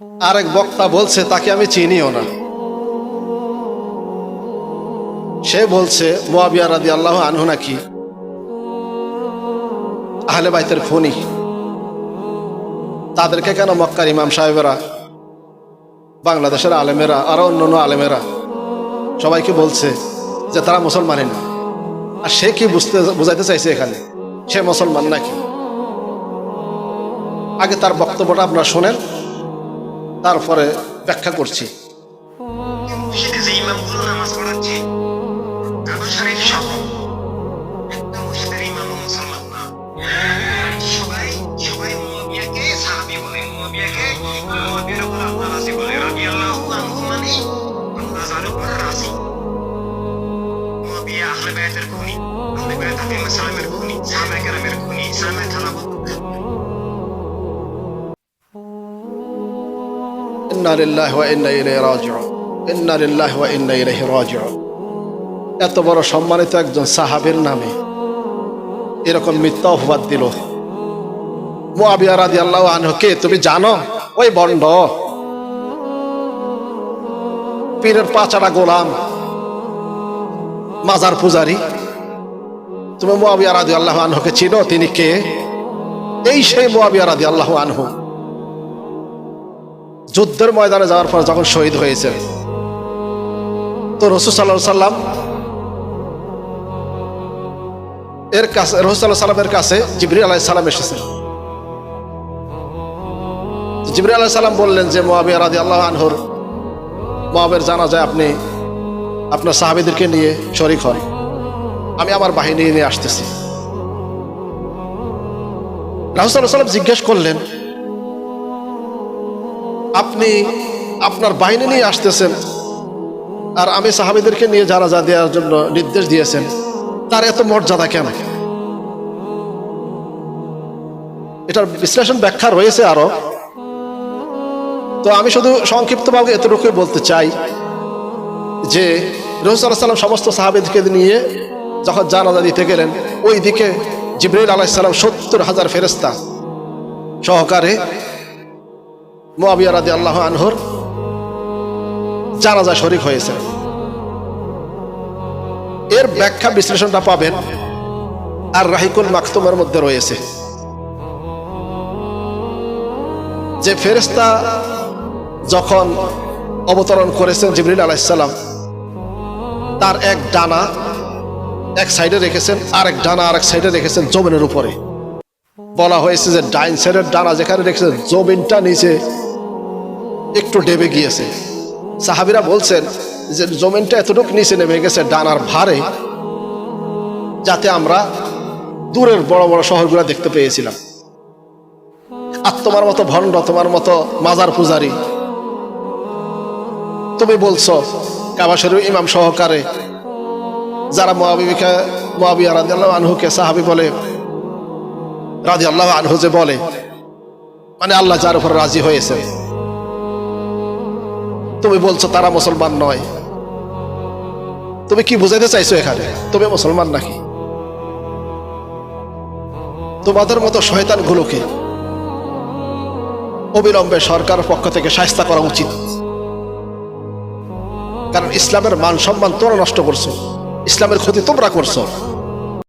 আরেক বক্তা বলছে তাকে আমি চিনিও না। সে বলছে মুআবিয়া রাদিয়াল্লাহু আনহু নাকি আহলে বাইতের খুনি। তাদেরকে কেন মক্কার ইমাম সাহেবেরা, বাংলাদেশের আলেমেরা, আরো অন্যান্য আলেমেরা সবাইকে বলছে যে তারা মুসলমানই না। আর সে কি বুঝাইতে চাইছে এখানে সে মুসলমান নাকি? আগে তার বক্তব্যটা আপনারা শোনেন, তারপরে ব্যাখ্যা করছি। ইন্না লিল্লাহি ওয়া ইন্না ইলাইহি রাজিউন, ইন্না লিল্লাহি ওয়া ইন্না ইলাইহি রাজিউন। এত বড় সম্মানিত একজন সাহাবীর নামে এরকম মিথ্যা অপবাদ দিল। মুআবিয়া রাদিয়াল্লাহু আনহু কে তুমি জানো? ওই বন্ড পীরের পাচারা গোলাম, মাজার পূজারি। তুমি মুআবিয়া রাদিয়াল্লাহু আনহুকে চিনো? তিনি কে? এই সেই মুআবিয়া রাদিয়াল্লাহু আনহু যুদ্ধের ময়দানে যাওয়ার পর যখন শহীদ হয়েছে, তো রাসূল সাল্লাল্লাহু আলাইহি সাল্লাম এর কাছে, রাসূল সাল্লাল্লাহু আলাইহি সাল্লামের কাছে জিবরিল আলাইহিস সালাম এসেছেন। জিবরিল আলাইহিস সালাম বললেন যে মুআবিয়া রাদিয়াল্লাহু আনহুর মুআবিয়ার জানাজায় আপনি আপনার সাহাবীদেরকে নিয়ে শরীক হন, আমি আমার বাহিনী নিয়ে আসতেছি। রাসূল সাল্লাল্লাহু আলাইহি সাল্লাম জিজ্ঞেস করলেন, আপনি আপনার বাহিনী নিয়ে আসতেছেন আর আমি সাহাবীদেরকে নিয়ে জানাজা দেওয়ার জন্য নির্দেশ দিয়েছেন, তার এত মর্যাদা কেন? এটার বিশ্লেষণ ব্যাখ্যা রয়েছে আরো, তো আমি শুধু সংক্ষিপ্তভাবে এতটুকুই বলতে চাই যে রাসূল সাল্লাল্লাহু আলাইহি সাল্লাম সমস্ত সাহাবীদেরকে নিয়ে যখন জানাজা দিতে গেলেন, ওই দিকে জিবরাইল আলাইহিস সালাম ৭০,০০০ ফেরেশতা সহকারে মুআবিয়া রাদিয়াল্লাহু আনহুর জানাজা শরীক হয়েছে। এর ব্যাখ্যা বিশ্লেষণটা পাবেন আর রাহিকুল মাকতুমের মধ্যে রয়েছে যে ফেরেশতা যখন অবতরণ করেছেন জিবরিল আলাইহিস সালাম, তার এক ডানা এক সাইডে রেখেছেন, আরেক ডানা আরেক সাইডে রেখেছেন জমিনের উপরে। বলা হয়েছে যে ডাইন সাইডের ডানা যেখানে রেখেছেন জমিনটা নিচে একটু ডেবে গিয়েছে। সাহাবীরা বলছেন যে জমিনটা এতটুকু নিচে নেমে গেছে ডানার ভারে, যাতে আমরা দূরের বড় বড় শহরগুলো দেখতে পেয়েছিলাম। আর তোমার মতো ভণ্ড, তোমার মতো মাজার পূজারি, তুমি বলছো কাবা শরীফ ইমাম সহকারে যারা মুআবিয়া রাদিয়াল্লাহু আনহুকে সাহাবী বলে, রাদিয়াল্লাহু আনহু যে বলে, মানে আল্লাহ যার উপর রাজি হয়েছে, তুমি বলছো তারা মুসলমান নয়। তুমি কি বুঝাইতে চাইছো এখানে? তুমি মুসলমান নাকি? তোমাদের মতো শয়তানগুলোকে অবিলম্বে সরকারের পক্ষ থেকে শায়েস্তা করা উচিত, কারণ ইসলামের মান সম্মান তোমরা নষ্ট করছো, ইসলামের ক্ষতি তোমরা করছো।